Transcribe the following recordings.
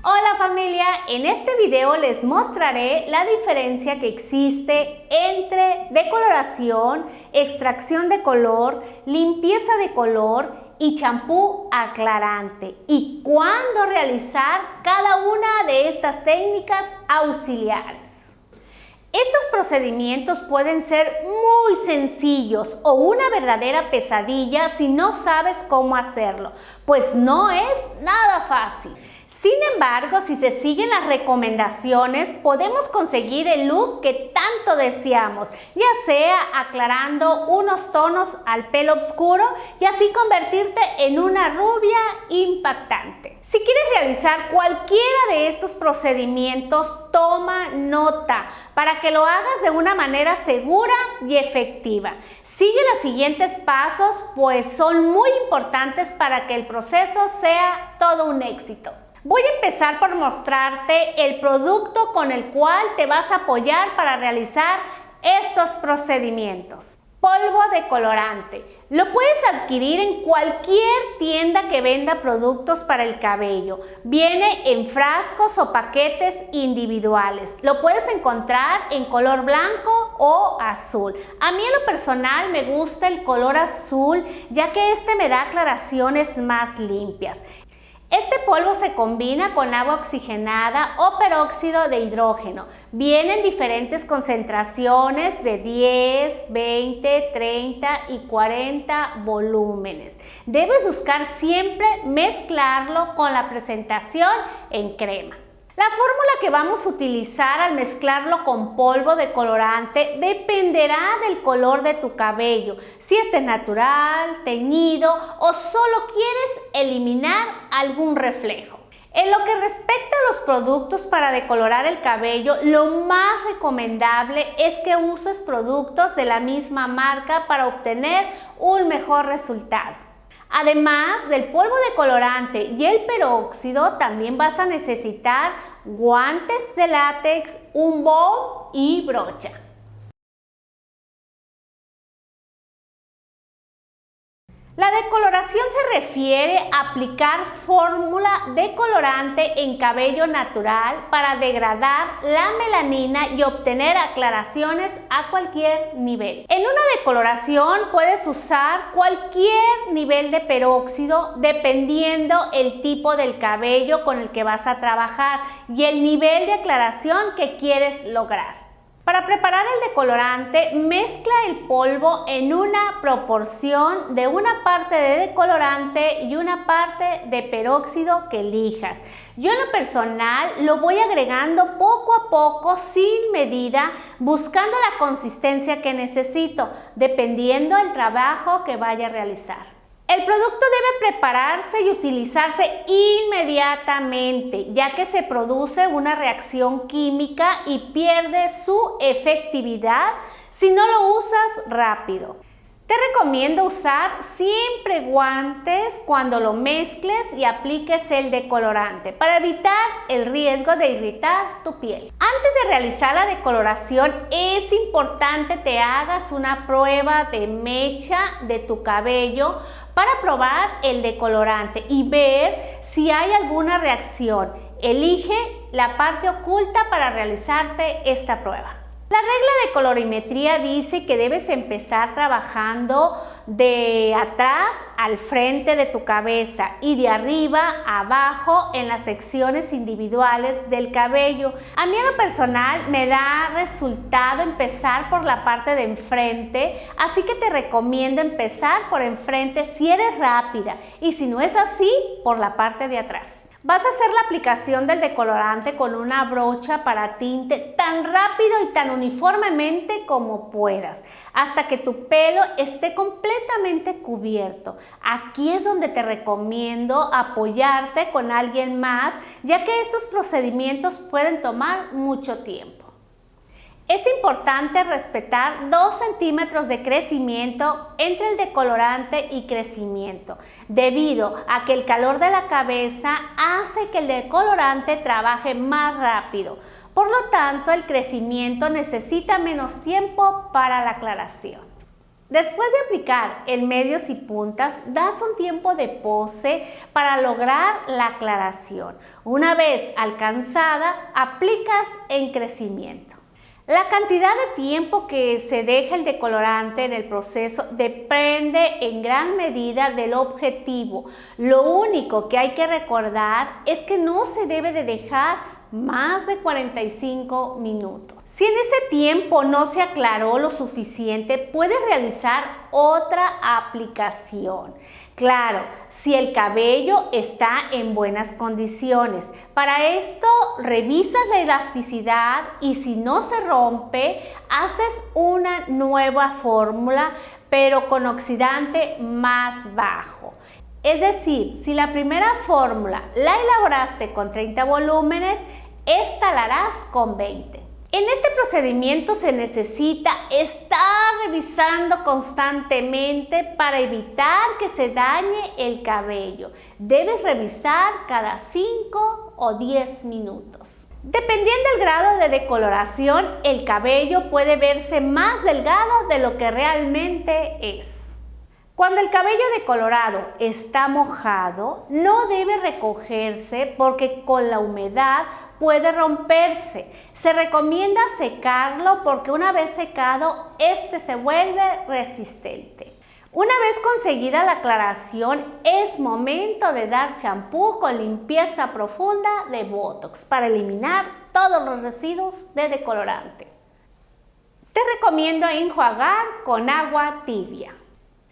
Hola familia, en este video les mostraré la diferencia que existe entre decoloración, extracción de color, limpieza de color y champú aclarante y cuándo realizar cada una de estas técnicas auxiliares. Estos procedimientos pueden ser muy sencillos o una verdadera pesadilla si no sabes cómo hacerlo, pues no es nada fácil. Sin embargo, si se siguen las recomendaciones, podemos conseguir el look que tanto deseamos, ya sea aclarando unos tonos al pelo oscuro y así convertirte en una rubia impactante. Si quieres realizar cualquiera de estos procedimientos, toma nota para que lo hagas de una manera segura y efectiva. Sigue los siguientes pasos, pues son muy importantes para que el proceso sea todo un éxito. Voy a empezar por mostrarte el producto con el cual te vas a apoyar para realizar estos procedimientos. Polvo decolorante. Lo puedes adquirir en cualquier tienda que venda productos para el cabello. Viene en frascos o paquetes individuales. Lo puedes encontrar en color blanco o azul. A mí en lo personal me gusta el color azul, ya que este me da aclaraciones más limpias. Este polvo se combina con agua oxigenada o peróxido de hidrógeno. Viene en diferentes concentraciones de 10, 20, 30 y 40 volúmenes. Debes buscar siempre mezclarlo con la presentación en crema. La fórmula que vamos a utilizar al mezclarlo con polvo decolorante dependerá del color de tu cabello, si este es natural, teñido o solo quieres eliminar algún reflejo. En lo que respecta a los productos para decolorar el cabello, lo más recomendable es que uses productos de la misma marca para obtener un mejor resultado. Además del polvo decolorante y el peróxido, también vas a necesitar guantes de látex, un bowl y brocha. La decoloración se refiere a aplicar fórmula decolorante en cabello natural para degradar la melanina y obtener aclaraciones a cualquier nivel. En una decoloración puedes usar cualquier nivel de peróxido dependiendo el tipo del cabello con el que vas a trabajar y el nivel de aclaración que quieres lograr. Para preparar el decolorante, mezcla el polvo en una proporción de una parte de decolorante y una parte de peróxido que elijas. Yo en lo personal lo voy agregando poco a poco sin medida, buscando la consistencia que necesito, dependiendo del trabajo que vaya a realizar. El producto debe prepararse y utilizarse inmediatamente, ya que se produce una reacción química y pierde su efectividad si no lo usas rápido. Te recomiendo usar siempre guantes cuando lo mezcles y apliques el decolorante para evitar el riesgo de irritar tu piel. Antes de realizar la decoloración es importante que te hagas una prueba de mecha de tu cabello para probar el decolorante y ver si hay alguna reacción. Elige la parte oculta para realizarte esta prueba. La regla de colorimetría dice que debes empezar trabajando de atrás al frente de tu cabeza y de arriba a abajo en las secciones individuales del cabello. A mí en lo personal me da resultado empezar por la parte de enfrente, así que te recomiendo empezar por enfrente si eres rápida y si no es así, por la parte de atrás. Vas a hacer la aplicación del decolorante con una brocha para tinte tan rápido y tan uniformemente como puedas, hasta que tu pelo esté completamente cubierto. Aquí es donde te recomiendo apoyarte con alguien más, ya que estos procedimientos pueden tomar mucho tiempo. Es importante respetar 2 centímetros de crecimiento entre el decolorante y crecimiento, debido a que el calor de la cabeza hace que el decolorante trabaje más rápido. Por lo tanto, el crecimiento necesita menos tiempo para la aclaración. Después de aplicar en medios y puntas, das un tiempo de pose para lograr la aclaración. Una vez alcanzada, aplicas en crecimiento. La cantidad de tiempo que se deja el decolorante en el proceso depende en gran medida del objetivo. Lo único que hay que recordar es que no se debe de dejar más de 45 minutos. Si en ese tiempo no se aclaró lo suficiente, puedes realizar otra aplicación. Claro, si el cabello está en buenas condiciones. Para esto revisas la elasticidad y si no se rompe, haces una nueva fórmula, pero con oxidante más bajo. Es decir, si la primera fórmula la elaboraste con 30 volúmenes, esta la harás con 20. En este procedimiento se necesita estar revisando constantemente para evitar que se dañe el cabello. Debes revisar cada 5 o 10 minutos. Dependiendo del grado de decoloración, el cabello puede verse más delgado de lo que realmente es. Cuando el cabello decolorado está mojado, no debe recogerse porque con la humedad puede romperse. Se recomienda secarlo porque una vez secado, este se vuelve resistente. Una vez conseguida la aclaración, es momento de dar champú con limpieza profunda de Botox para eliminar todos los residuos de decolorante. Te recomiendo enjuagar con agua tibia.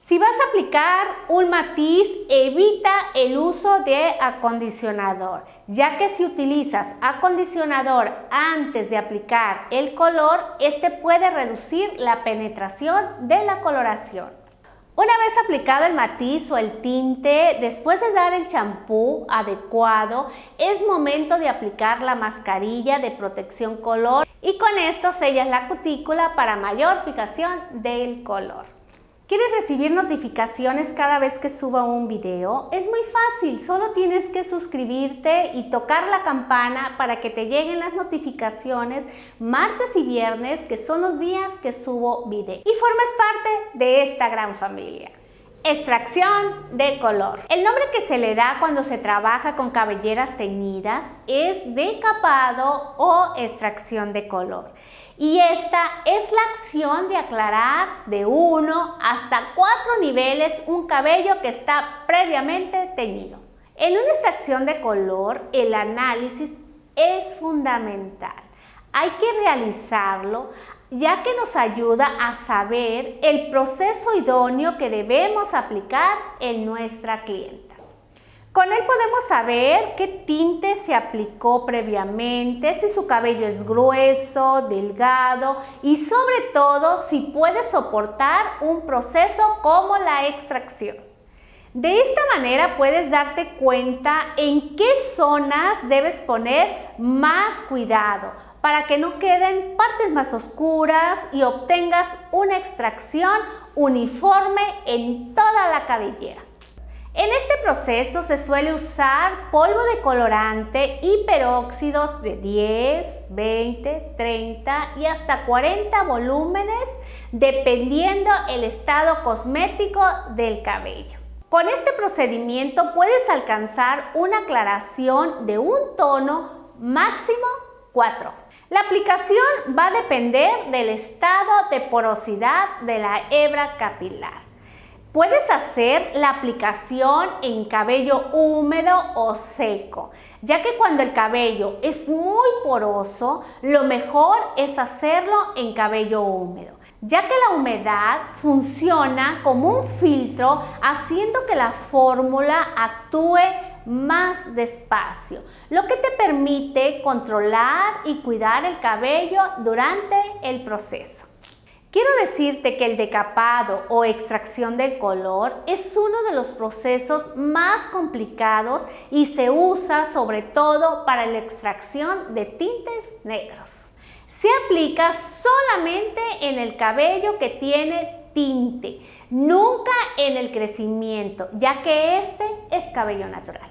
Si vas a aplicar un matiz, evita el uso de acondicionador, ya que si utilizas acondicionador antes de aplicar el color, este puede reducir la penetración de la coloración. Una vez aplicado el matiz o el tinte, después de dar el champú adecuado, es momento de aplicar la mascarilla de protección color y con esto sellas la cutícula para mayor fijación del color. ¿Quieres recibir notificaciones cada vez que suba un video? Es muy fácil, solo tienes que suscribirte y tocar la campana para que te lleguen las notificaciones martes y viernes, que son los días que subo video. Y formes parte de esta gran familia. Extracción de color. El nombre que se le da cuando se trabaja con cabelleras teñidas es decapado o extracción de color. Y esta es la acción de aclarar de 1 hasta 4 niveles un cabello que está previamente teñido. En una extracción de color, el análisis es fundamental. Hay que realizarlo ya que nos ayuda a saber el proceso idóneo que debemos aplicar en nuestra clienta. Con él podemos saber qué tinte se aplicó previamente, si su cabello es grueso, delgado y sobre todo si puede soportar un proceso como la extracción. De esta manera puedes darte cuenta en qué zonas debes poner más cuidado para que no queden partes más oscuras y obtengas una extracción uniforme en toda la cabellera. En este proceso se suele usar polvo de colorante y peróxidos de 10, 20, 30 y hasta 40 volúmenes dependiendo el estado cosmético del cabello. Con este procedimiento puedes alcanzar una aclaración de un tono máximo 4. La aplicación va a depender del estado de porosidad de la hebra capilar. Puedes hacer la aplicación en cabello húmedo o seco, ya que cuando el cabello es muy poroso, lo mejor es hacerlo en cabello húmedo, ya que la humedad funciona como un filtro, haciendo que la fórmula actúe más despacio, lo que te permite controlar y cuidar el cabello durante el proceso. Quiero decirte que el decapado o extracción del color es uno de los procesos más complicados y se usa sobre todo para la extracción de tintes negros. Se aplica solamente en el cabello que tiene tinte, nunca en el crecimiento, ya que este es cabello natural.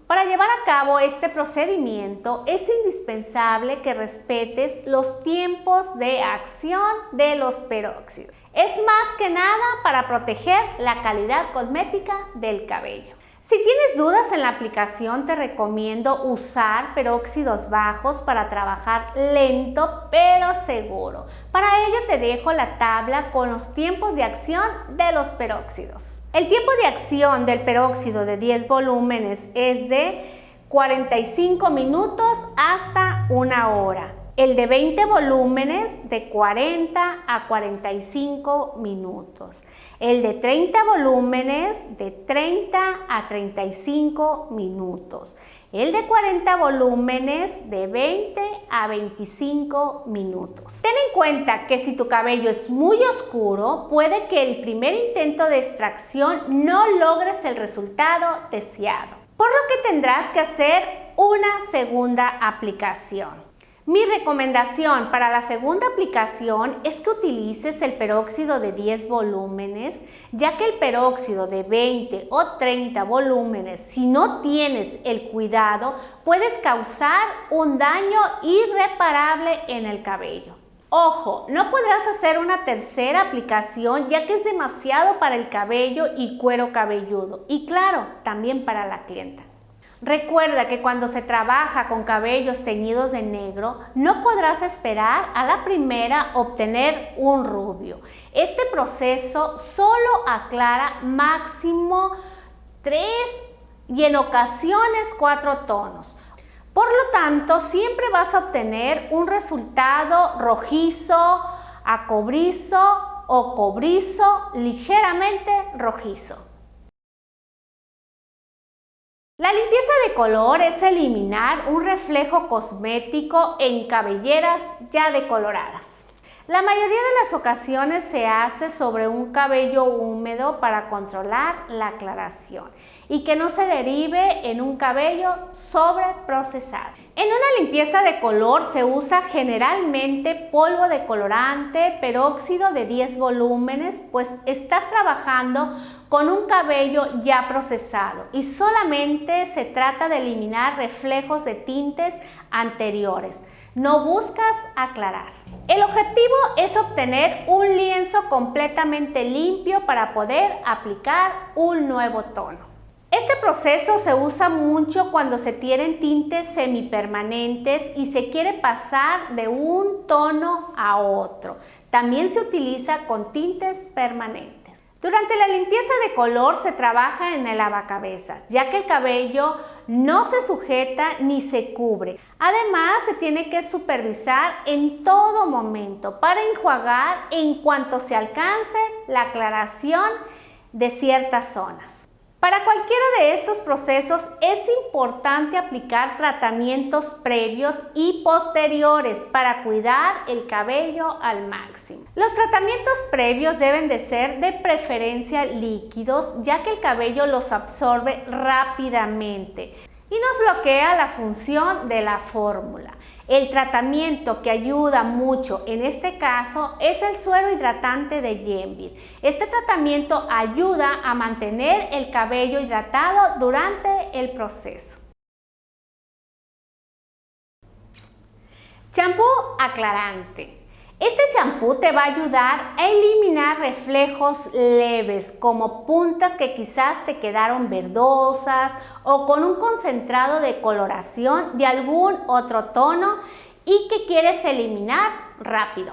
Para llevar a cabo este procedimiento es indispensable que respetes los tiempos de acción de los peróxidos. Es más que nada para proteger la calidad cosmética del cabello. Si tienes dudas en la aplicación, te recomiendo usar peróxidos bajos para trabajar lento pero seguro. Para ello te dejo la tabla con los tiempos de acción de los peróxidos. El tiempo de acción del peróxido de 10 volúmenes es de 45 minutos hasta 1 hora. El de 20 volúmenes de 40 a 45 minutos. El de 30 volúmenes de 30 a 35 minutos. El de 40 volúmenes de 20 a 25 minutos. Ten en cuenta que si tu cabello es muy oscuro, puede que el primer intento de extracción no logres el resultado deseado, por lo que tendrás que hacer una segunda aplicación. Mi recomendación para la segunda aplicación es que utilices el peróxido de 10 volúmenes, ya que el peróxido de 20 o 30 volúmenes, si no tienes el cuidado, puedes causar un daño irreparable en el cabello. Ojo, no podrás hacer una tercera aplicación ya que es demasiado para el cabello y cuero cabelludo y claro, también para la clienta. Recuerda que cuando se trabaja con cabellos teñidos de negro, no podrás esperar a la primera obtener un rubio. Este proceso solo aclara máximo 3 y en ocasiones 4 tonos. Por lo tanto, siempre vas a obtener un resultado rojizo, a cobrizo o cobrizo ligeramente rojizo. La limpieza de color es eliminar un reflejo cosmético en cabelleras ya decoloradas. La mayoría de las ocasiones se hace sobre un cabello húmedo para controlar la aclaración y que no se derive en un cabello sobreprocesado. En una limpieza de color se usa generalmente polvo de colorante, peróxido de 10 volúmenes, pues estás trabajando con un cabello ya procesado y solamente se trata de eliminar reflejos de tintes anteriores. No buscas aclarar. El objetivo es obtener un lienzo completamente limpio para poder aplicar un nuevo tono. Este proceso se usa mucho cuando se tienen tintes semipermanentes y se quiere pasar de un tono a otro. También se utiliza con tintes permanentes. Durante la limpieza de color se trabaja en el lavacabezas, ya que el cabello no se sujeta ni se cubre. Además, se tiene que supervisar en todo momento para enjuagar en cuanto se alcance la aclaración de ciertas zonas. Para cualquiera de estos procesos es importante aplicar tratamientos previos y posteriores para cuidar el cabello al máximo. Los tratamientos previos deben de ser de preferencia líquidos, ya que el cabello los absorbe rápidamente y nos bloquea la función de la fórmula. El tratamiento que ayuda mucho en este caso es el suero hidratante de Yenvir. Este tratamiento ayuda a mantener el cabello hidratado durante el proceso. Champú aclarante. Este champú te va a ayudar a eliminar reflejos leves como puntas que quizás te quedaron verdosas o con un concentrado de coloración de algún otro tono y que quieres eliminar rápido.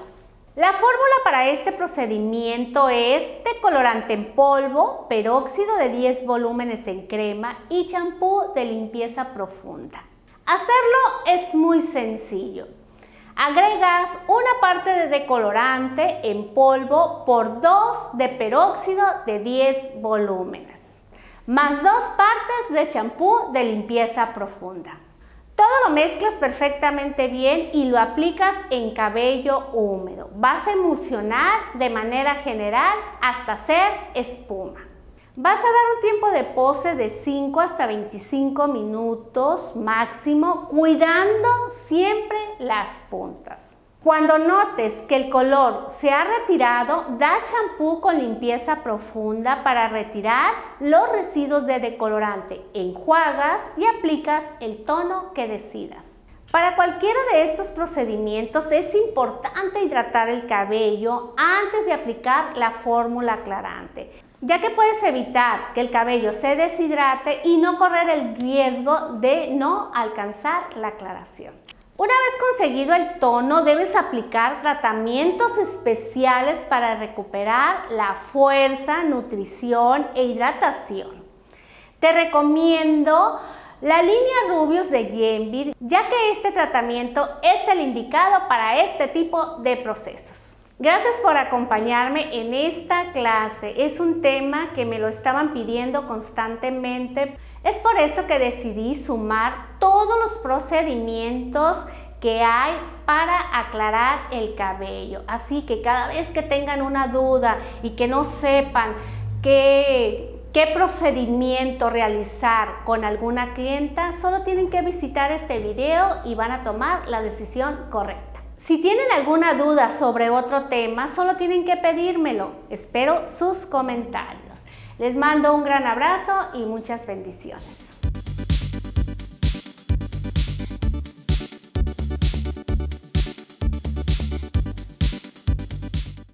La fórmula para este procedimiento es decolorante en polvo, peróxido de 10 volúmenes en crema y champú de limpieza profunda. Hacerlo es muy sencillo. Agregas una parte de decolorante en polvo por 2 de peróxido de 10 volúmenes, más 2 partes de champú de limpieza profunda. Todo lo mezclas perfectamente bien y lo aplicas en cabello húmedo. Vas a emulsionar de manera general hasta hacer espuma. Vas a dar un tiempo de pose de 5 hasta 25 minutos máximo, cuidando siempre las puntas. Cuando notes que el color se ha retirado, da champú con limpieza profunda para retirar los residuos de decolorante. Enjuagas y aplicas el tono que decidas. Para cualquiera de estos procedimientos es importante hidratar el cabello antes de aplicar la fórmula aclarante, ya que puedes evitar que el cabello se deshidrate y no correr el riesgo de no alcanzar la aclaración. Una vez conseguido el tono, debes aplicar tratamientos especiales para recuperar la fuerza, nutrición e hidratación. Te recomiendo la línea Rubius de Yenvir, ya que este tratamiento es el indicado para este tipo de procesos. Gracias por acompañarme en esta clase. Es un tema que me lo estaban pidiendo constantemente. Es por eso que decidí sumar todos los procedimientos que hay para aclarar el cabello. Así que cada vez que tengan una duda y que no sepan qué procedimiento realizar con alguna clienta, solo tienen que visitar este video y van a tomar la decisión correcta. Si tienen alguna duda sobre otro tema, solo tienen que pedírmelo. Espero sus comentarios. Les mando un gran abrazo y muchas bendiciones.